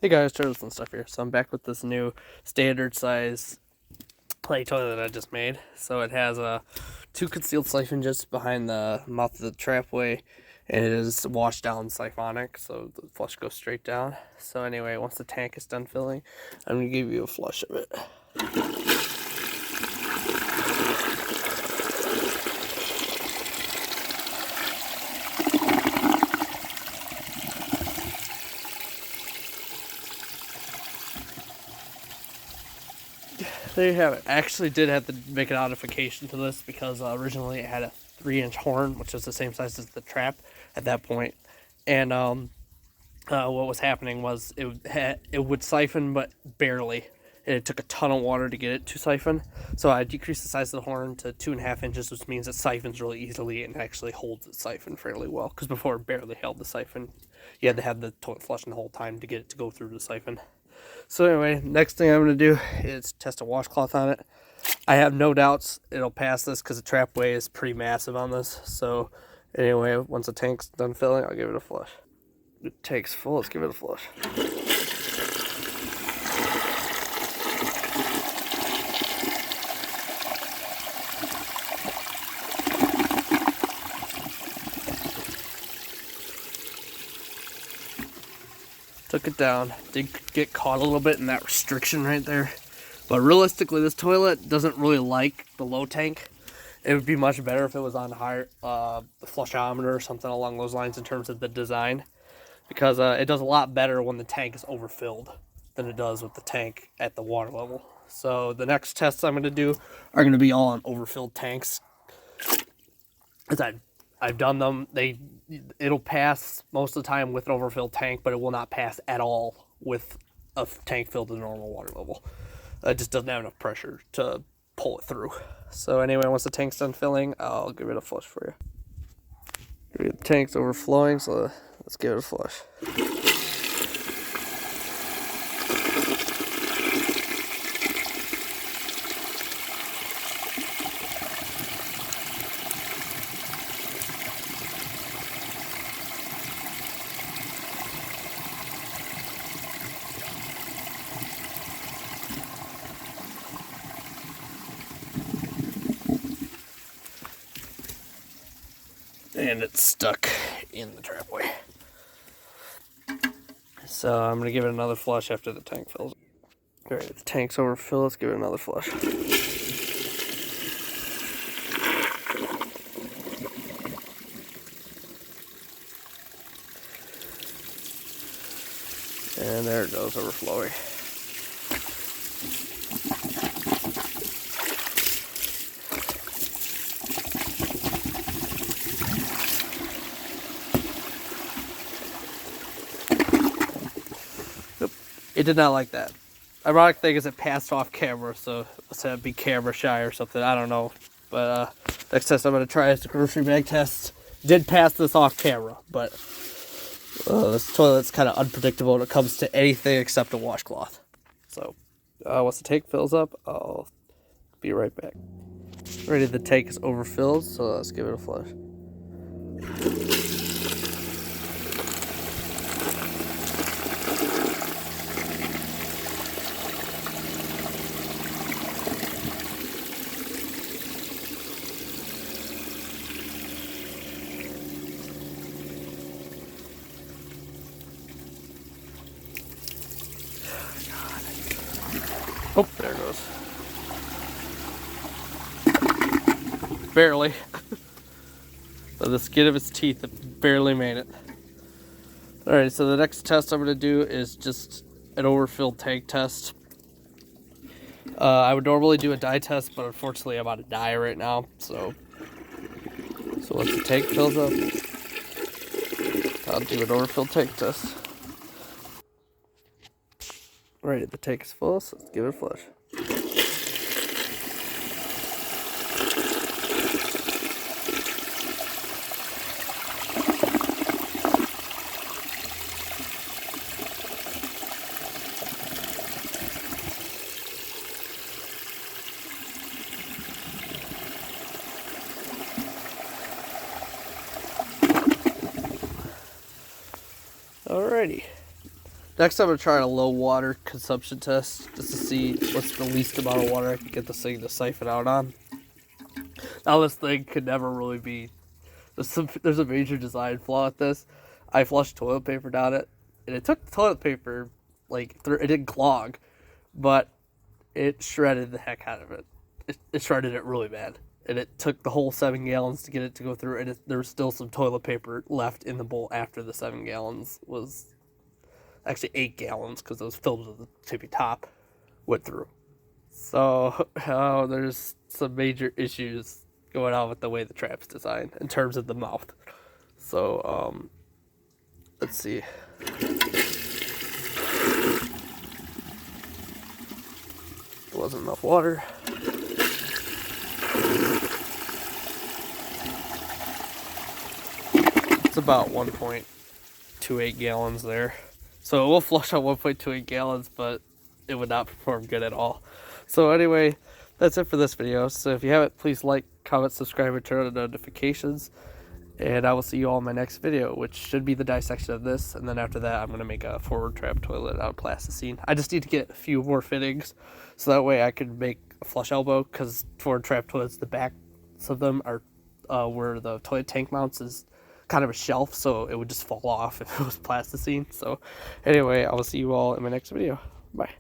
Hey guys, Turtles and stuff here. So I'm back with this new standard size play toilet that I just made. So it has two concealed siphon just behind the mouth of the trapway, and it is wash down siphonic, so the flush goes straight down. So anyway, once the tank is done filling, I'm gonna give you a flush of it. There you have it. I actually did have to make a modification to this because originally it had a 3-inch horn, which is the same size as the trap at that point. And what was happening was it would siphon, but barely. And it took a ton of water to get it to siphon. So I decreased the size of the horn to 2.5 inches, which means it siphons really easily and actually holds its siphon fairly well. Because before it barely held the siphon. You had to have the toilet flushing the whole time to get it to go through the siphon. So anyway, next thing I'm going to do is test a washcloth on it. I have no doubts it'll pass this because the trapway is pretty massive on this. So anyway, once the tank's done filling, I'll give it a flush. The tank's full, let's give it a flush. Took it down. Did get caught a little bit in that restriction right there. But realistically, this toilet doesn't really like the low tank. It would be much better if it was on higher, the flushometer or something along those lines in terms of the design. Because it does a lot better when the tank is overfilled than it does with the tank at the water level. So the next tests I'm going to do are going to be all on overfilled tanks. As I've done them, it'll pass most of the time with an overfilled tank, but it will not pass at all with a tank filled to the normal water level. It just doesn't have enough pressure to pull it through. So anyway, once the tank's done filling, I'll give it a flush for you. The tank's overflowing, so let's give it a flush. And it's stuck in the trapway. So I'm going to give it another flush after the tank fills. Alright, the tank's overfilled, let's give it another flush. And there it goes, overflowing. It did not like that. Ironic thing is it passed off camera, so let's have it be camera shy or something. I don't know. But next test I'm going to try is the grocery bag test. Did pass this off camera, but this toilet's kind of unpredictable when it comes to anything except a washcloth. So once the tank fills up, I'll be right back. Already the tank is overfilled, so let's give it a flush. Oh, there it goes. Barely. By the skin of its teeth, it barely made it. Alright, so the next test I'm going to do is just an overfilled tank test. I would normally do a dye test, but unfortunately I'm out of dye right now. So once the tank fills up, I'll do an overfilled tank test. Alright, the tank is full, so let's give it a flush. Alrighty. Next, I'm going to try a low water consumption test just to see what's the least amount of water I can get this thing to siphon out on. Now, this thing could never really be... There's a major design flaw with this. I flushed toilet paper down it, and it took the toilet paper, like, it didn't clog, but it shredded the heck out of it. It shredded it really bad. And it took the whole 7 gallons to get it to go through, and there was still some toilet paper left in the bowl after the 7 gallons was... Actually, 8 gallons, because it was filled to the tippy top, went through. So, there's some major issues going on with the way the trap's designed in terms of the mouth. So, let's see. There wasn't enough water. It's about 1.28 gallons there. So we'll flush out 1.28 gallons, but it would not perform good at all. So anyway, that's it for this video. So if you haven't, please like, comment, subscribe, and turn on the notifications. And I will see you all in my next video, which should be the dissection of this. And then after that, I'm going to make a forward trap toilet out of plasticine. I just need to get a few more fittings, so that way I can make a flush elbow, because forward trap toilets, the backs of them are where the toilet tank mounts is kind of a shelf, so it would just fall off if it was plasticine. So anyway, I will see you all in my next video. Bye.